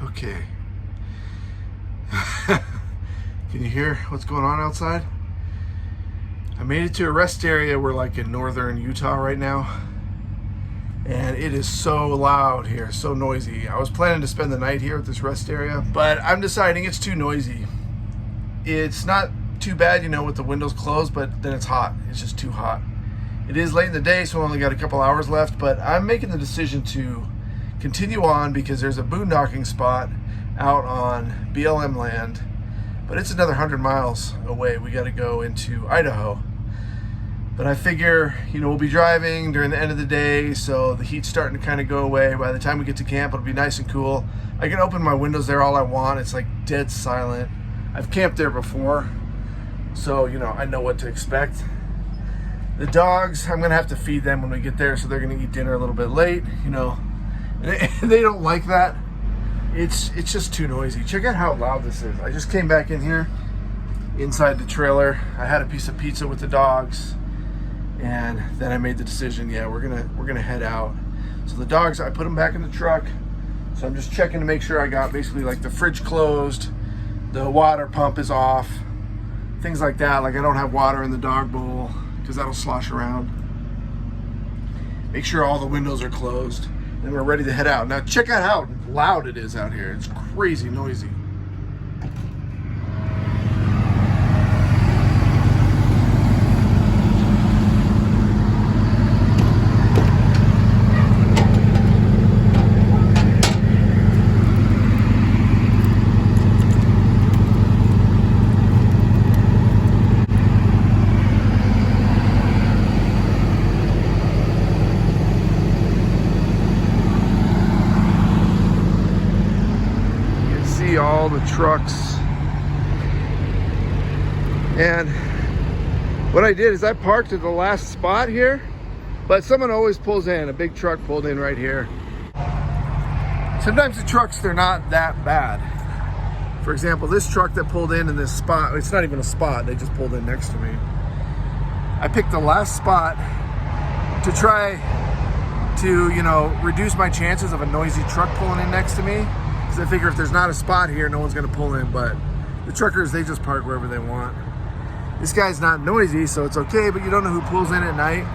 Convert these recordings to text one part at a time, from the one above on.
Okay. Can you hear what's going on outside? I made it to a rest area. We're like in northern Utah right now. And it is so loud here, so noisy. I was planning to spend the night here at this rest area, but I'm deciding it's too noisy. It's not too bad, you know, with the windows closed, but then it's hot. It's just too hot. It is late in the day, so I only got a couple hours left, but I'm making the decision to continue on because there's a boondocking spot out on BLM land, but it's another 100 miles away. We got to go into Idaho. But I figure, you know, we'll be driving during the end of the day, so the heat's starting to kind of go away. By the time we get to camp, it'll be nice and cool. I can open my windows there all I want. It's like dead silent. I've camped there before, so, you know, I know what to expect. The dogs, I'm gonna have to feed them when we get there, so they're gonna eat dinner a little bit late, you know. They don't like that. It's just too noisy. Check out how loud this is. I just came back in here, inside the trailer. I had a piece of pizza with the dogs, and then I made the decision, yeah, we're gonna head out. So the dogs, I put them back in the truck. So I'm just checking to make sure I got basically like the fridge closed, the water pump is off, things like that. Like I don't have water in the dog bowl because that'll slosh around. Make sure all the windows are closed. Then we're ready to head out. Now check out how loud it is out here. It's crazy noisy. All the trucks, and what I did is I parked at the last spot here, but someone always pulls in. A big truck pulled in right here. Sometimes the trucks, they're not that bad. For example, this truck that pulled in this spot, it's not even a spot, they just pulled in next to me. I picked the last spot to try to, you know, reduce my chances of a noisy truck pulling in next to me. I figure if there's not a spot here, no one's gonna pull in, but the truckers, they just park wherever they want. This guy's not noisy, so it's okay, but you don't know who pulls in at night.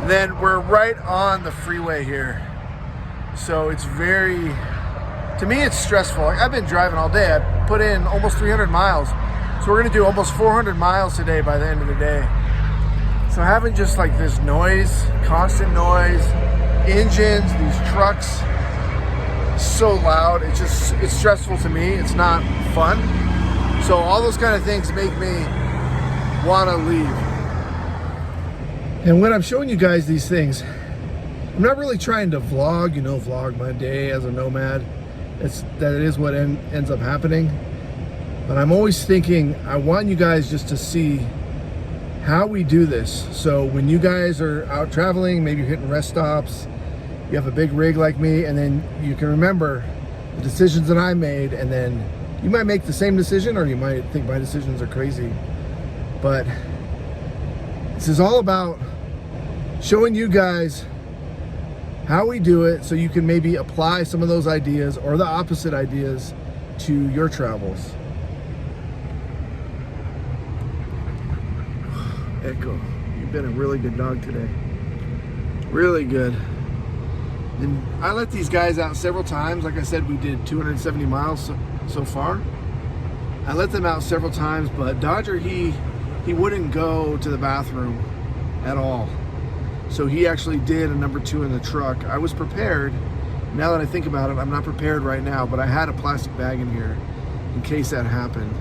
And then we're right on the freeway here. So it's very, to me, it's stressful. Like, I've been driving all day. I put in almost 300 miles. So we're gonna do almost 400 miles today by the end of the day. So having just like this noise, constant noise, engines, these trucks, so loud, it's stressful to me. It's not fun. So all those kind of things make me want to leave. And when I'm showing you guys these things, I'm not really trying to vlog, you know, vlog my day as a nomad. That is what ends up happening. But I'm always thinking, I want you guys just to see how we do this. So when you guys are out traveling, maybe you're hitting rest stops, you have a big rig like me, and then you can remember the decisions that I made, and then you might make the same decision, or you might think my decisions are crazy. But this is all about showing you guys how we do it so you can maybe apply some of those ideas or the opposite ideas to your travels. Echo, you've been a really good dog today. Really good. And I let these guys out several times. Like I said, we did 270 miles so far. I let them out several times, but Dodger, he wouldn't go to the bathroom at all. So he actually did a number 2 in the truck. I was prepared. Now that I think about it, I'm not prepared right now, but I had a plastic bag in here in case that happened.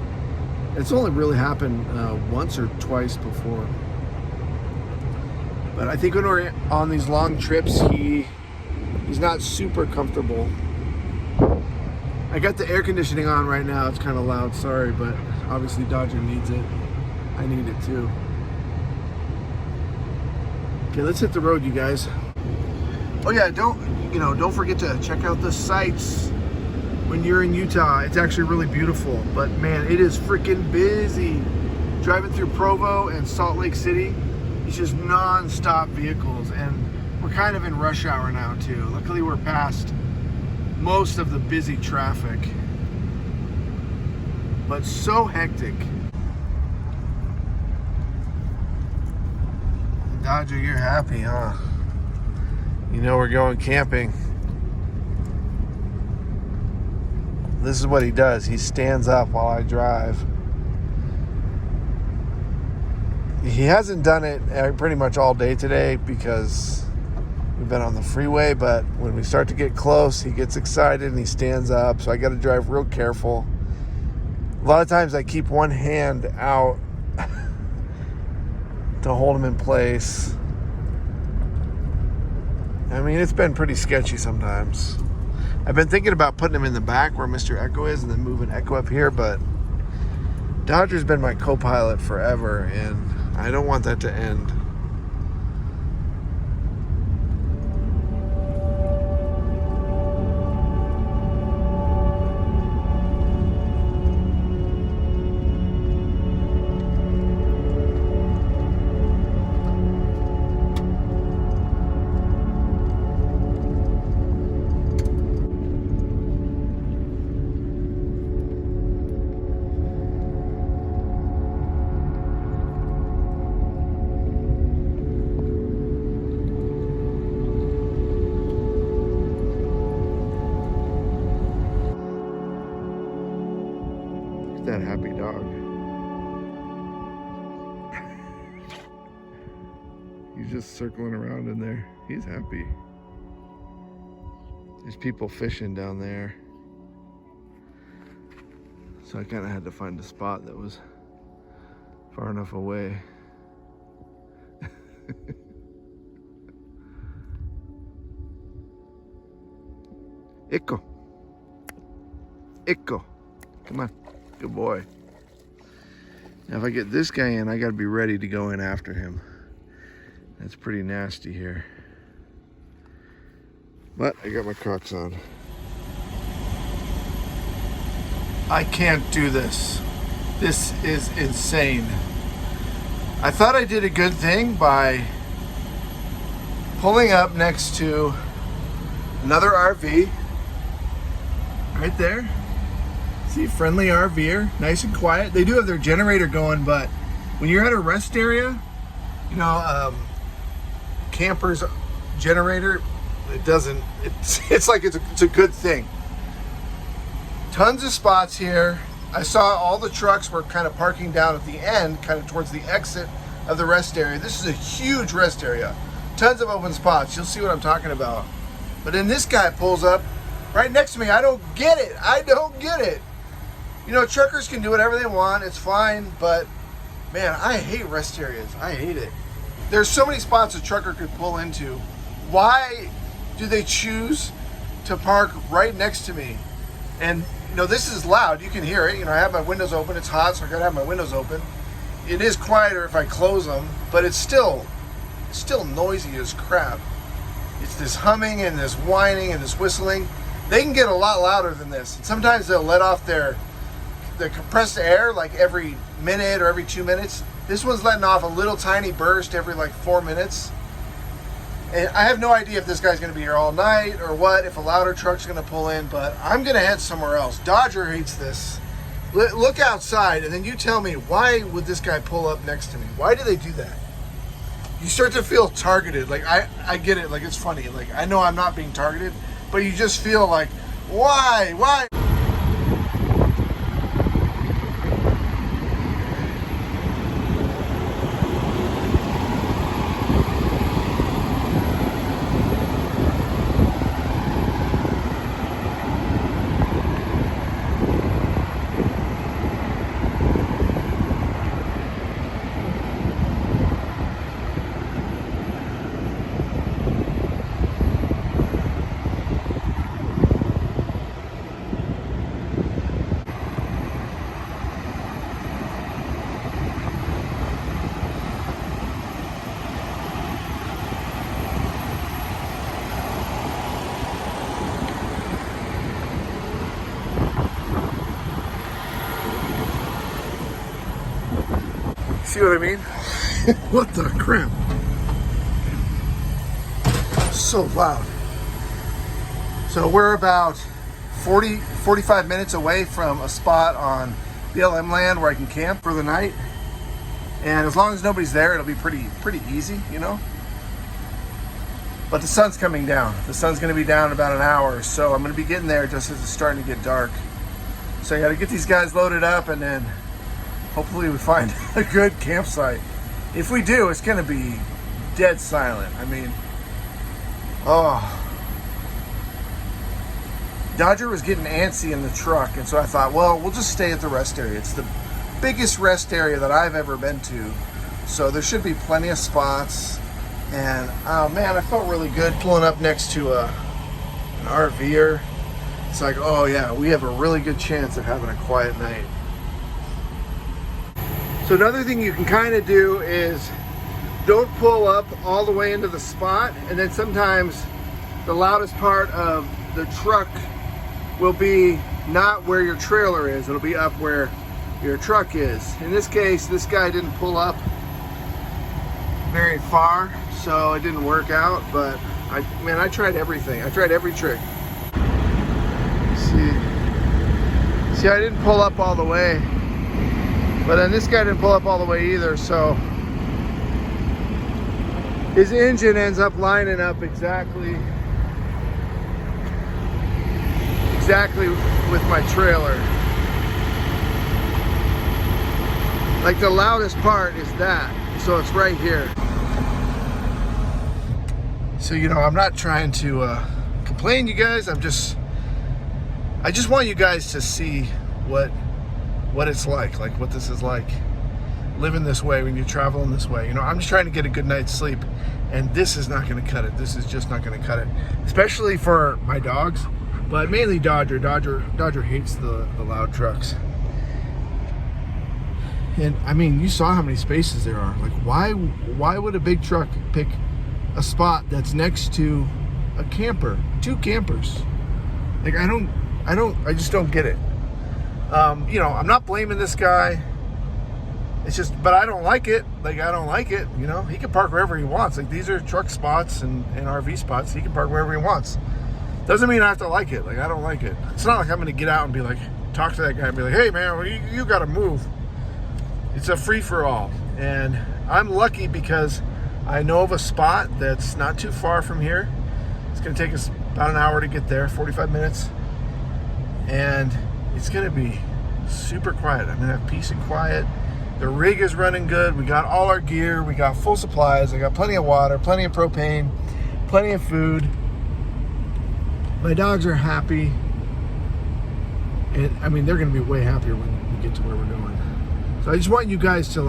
It's only really happened once or twice before. But I think when we're on these long trips, he's not super comfortable. I got the air conditioning on right now. It's kind of loud, sorry, but obviously Dodger needs it. I need it too. Okay, let's hit the road, you guys. Oh yeah, don't forget to check out the sights when you're in Utah. It's actually really beautiful, but man, it is freaking busy. Driving through Provo and Salt Lake City, it's just non-stop vehicles, and we're kind of in rush hour now too. Luckily we're past most of the busy traffic, but so hectic. Dodger, you're happy, huh? You know we're going camping. This is what he does. He stands up while I drive. He hasn't done it pretty much all day today because we've been on the freeway, but when we start to get close, he gets excited and he stands up, so I got to drive real careful. A lot of times I keep one hand out to hold him in place. I mean, it's been pretty sketchy sometimes. I've been thinking about putting him in the back where Mr. Echo is and then moving Echo up here, but Dodger's been my co-pilot forever, and I don't want that to end. That happy dog. He's just circling around in there. He's happy. There's people fishing down there. So I kind of had to find a spot that was far enough away. Echo. Echo. Come on. Good boy. Now if I get this guy in, I gotta be ready to go in after him. That's pretty nasty here. But I got my Crocs on. I can't do this. This is insane. I thought I did a good thing by pulling up next to another RV right there. See, friendly RVer, nice and quiet. They do have their generator going, but when you're at a rest area, you know, camper's generator, it doesn't, it's like it's a good thing. Tons of spots here. I saw all the trucks were kind of parking down at the end, kind of towards the exit of the rest area. This is a huge rest area. Tons of open spots. You'll see what I'm talking about. But then this guy pulls up right next to me. I don't get it. I don't get it. You know, truckers can do whatever they want. It's fine. But, man, I hate rest areas. I hate it. There's so many spots a trucker could pull into. Why do they choose to park right next to me? And, you know, this is loud. You can hear it. You know, I have my windows open. It's hot, so I got to have my windows open. It is quieter if I close them, but it's still noisy as crap. It's this humming and this whining and this whistling. They can get a lot louder than this. And sometimes they'll let off their compressed air like every minute or every 2 minutes. This one's letting off a little tiny burst every like 4 minutes. And I have no idea if this guy's going to be here all night or what, if a louder truck's going to pull in, but I'm going to head somewhere else. Dodger hates this. Look outside and then you tell me, why would this guy pull up next to me? Why do they do that? You start to feel targeted. Like, I get it. Like, it's funny. Like, I know I'm not being targeted, but you just feel like, why? See what I mean? What the crap? So loud. So we're about 45 minutes away from a spot on BLM land where I can camp for the night. And as long as nobody's there, it'll be pretty easy, you know. But the sun's coming down. The sun's gonna be down in about an hour, so I'm gonna be getting there just as it's starting to get dark. So I gotta get these guys loaded up, and then hopefully we find a good campsite. If we do, it's gonna be dead silent. I mean, oh. Dodger was getting antsy in the truck, and so I thought, well, we'll just stay at the rest area. It's the biggest rest area that I've ever been to, so there should be plenty of spots. And oh man, I felt really good pulling up next to an RVer. It's like, oh yeah, we have a really good chance of having a quiet night. So another thing you can kind of do is don't pull up all the way into the spot, and then sometimes the loudest part of the truck will be not where your trailer is, it'll be up where your truck is. In this case, this guy didn't pull up very far, so it didn't work out, but I tried everything. I tried every trick. See, I didn't pull up all the way, but then this guy didn't pull up all the way either, so his engine ends up lining up exactly with my trailer. Like the loudest part is that, so it's right here. So, you know, I'm not trying to complain, you guys. I just want you guys to see what it's like what this is like, living this way when you're traveling this way. You know, I'm just trying to get a good night's sleep, and this is not going to cut it. This is just not going to cut it, especially for my dogs, but mainly Dodger. Dodger hates the loud trucks. And I mean, you saw how many spaces there are. Like, why would a big truck pick a spot that's next to a camper, 2 campers? Like, I just don't get it. You know, I'm not blaming this guy. It's just, but I don't like it. Like, I don't like it. You know, he can park wherever he wants. Like, these are truck spots and RV spots. He can park wherever he wants. Doesn't mean I have to like it. Like, I don't like it. It's not like I'm going to get out and be like, talk to that guy and be like, hey man, well, you got to move. It's a free-for-all. And I'm lucky because I know of a spot that's not too far from here. It's going to take us about an hour to get there, 45 minutes. And it's going to be super quiet. I'm going to have peace and quiet. The rig is running good. We got all our gear. We got full supplies. I got plenty of water, plenty of propane, plenty of food. My dogs are happy. And I mean, they're going to be way happier when we get to where we're going. So I just want you guys to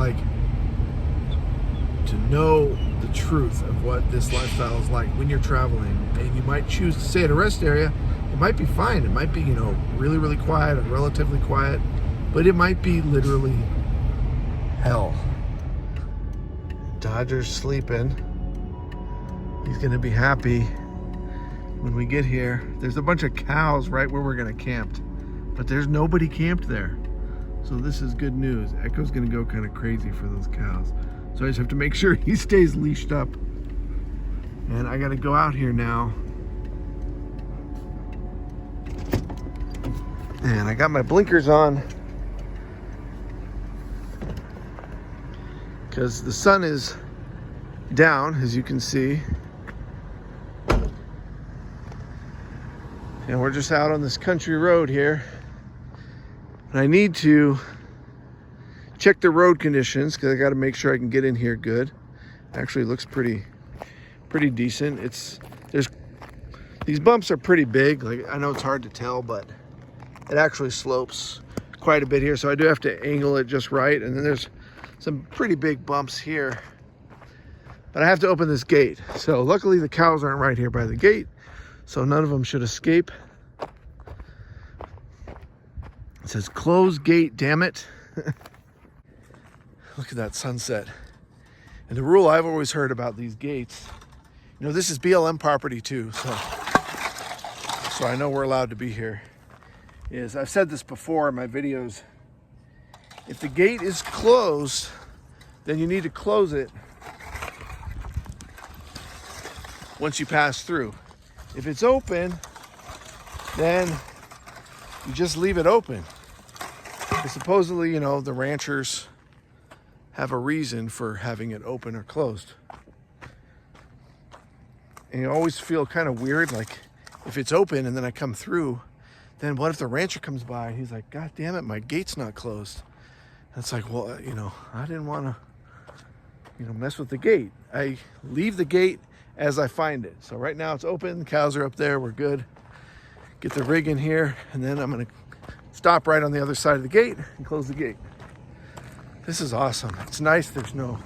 to know the truth of what this lifestyle is like when you're traveling. And you might choose to stay at a rest area. It might be fine. It might be, you know, really, really quiet or relatively quiet, but it might be literally hell. Dodger's sleeping. He's gonna be happy when we get here. There's a bunch of cows right where we're gonna camp, but there's nobody camped there. So this is good news. Echo's gonna go kind of crazy for those cows. So I just have to make sure he stays leashed up. And I gotta go out here now. And I got my blinkers on because the sun is down, as you can see. And we're just out on this country road here. And I need to check the road conditions because I got to make sure I can get in here good. Actually, it looks pretty decent. These bumps are pretty big. Like, I know it's hard to tell, but it actually slopes quite a bit here, so I do have to angle it just right. And then there's some pretty big bumps here, but I have to open this gate. So luckily the cows aren't right here by the gate, so none of them should escape. It says close gate, damn it. Look at that sunset. And the rule I've always heard about these gates, you know, this is BLM property too, so I know we're allowed to be here, is I've said this before in my videos. If the gate is closed, then you need to close it once you pass through. If it's open, then you just leave it open. And supposedly, you know, the ranchers have a reason for having it open or closed. And you always feel kind of weird, like if it's open and then I come through, then what if the rancher comes by and he's like, God damn it, my gate's not closed. And it's like, well, you know, I didn't want to, you know, mess with the gate. I leave the gate as I find it. So right now it's open, the cows are up there, we're good. Get the rig in here, and then I'm gonna stop right on the other side of the gate and close the gate. This is awesome. It's nice there's no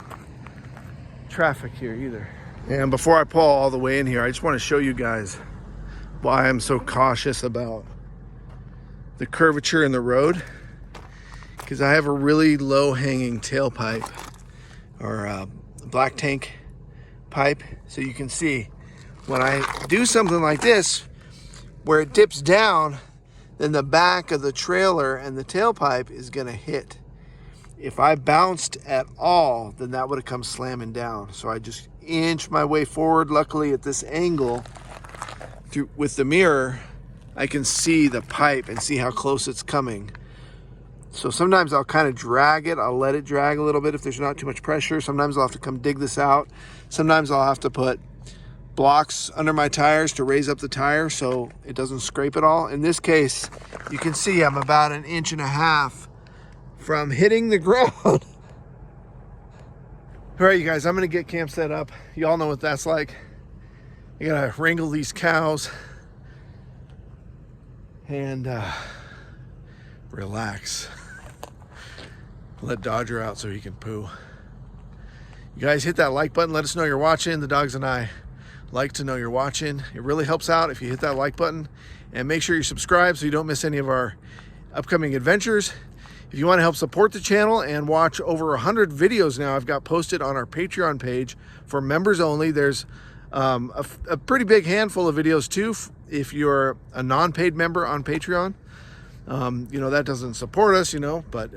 traffic here either. And before I pull all the way in here, I just want to show you guys why I'm so cautious about the curvature in the road, because I have a really low hanging tailpipe, or black tank pipe. So you can see when I do something like this where it dips down, then the back of the trailer and the tailpipe is gonna hit. If I bounced at all, then that would have come slamming down. So I just inch my way forward. Luckily at this angle, with the mirror, I can see the pipe and see how close it's coming. So sometimes I'll kind of drag it. I'll let it drag a little bit if there's not too much pressure. Sometimes I'll have to come dig this out. Sometimes I'll have to put blocks under my tires to raise up the tire so it doesn't scrape at all. In this case, you can see I'm about 1.5 inches from hitting the ground. All right, you guys, I'm gonna get camp set up. Y'all know what that's like. I gotta wrangle these cows and relax. Let Dodger out so he can poo. You guys hit that like button. Let us know you're watching. The dogs and I like to know you're watching. It really helps out if you hit that like button, and make sure you subscribe so you don't miss any of our upcoming adventures. If you want to help support the channel and watch over 100 videos now I've got posted on our Patreon page for members only. There's a pretty big handful of videos too if you're a non-paid member on Patreon. You know, that doesn't support us, you know, but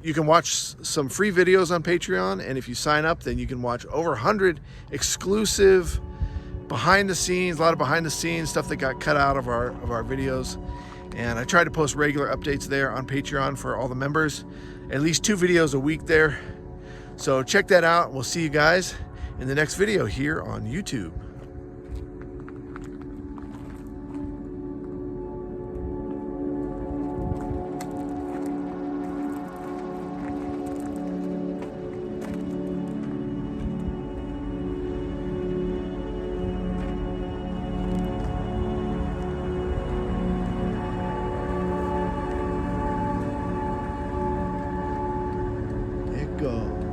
you can watch some free videos on Patreon, and if you sign up, then you can watch over 100 exclusive behind the scenes, a lot of behind the scenes stuff that got cut out of our videos. And I try to post regular updates there on Patreon for all the members, at least 2 videos a week there. So check that out. We'll see you guys in the next video here on YouTube. Go.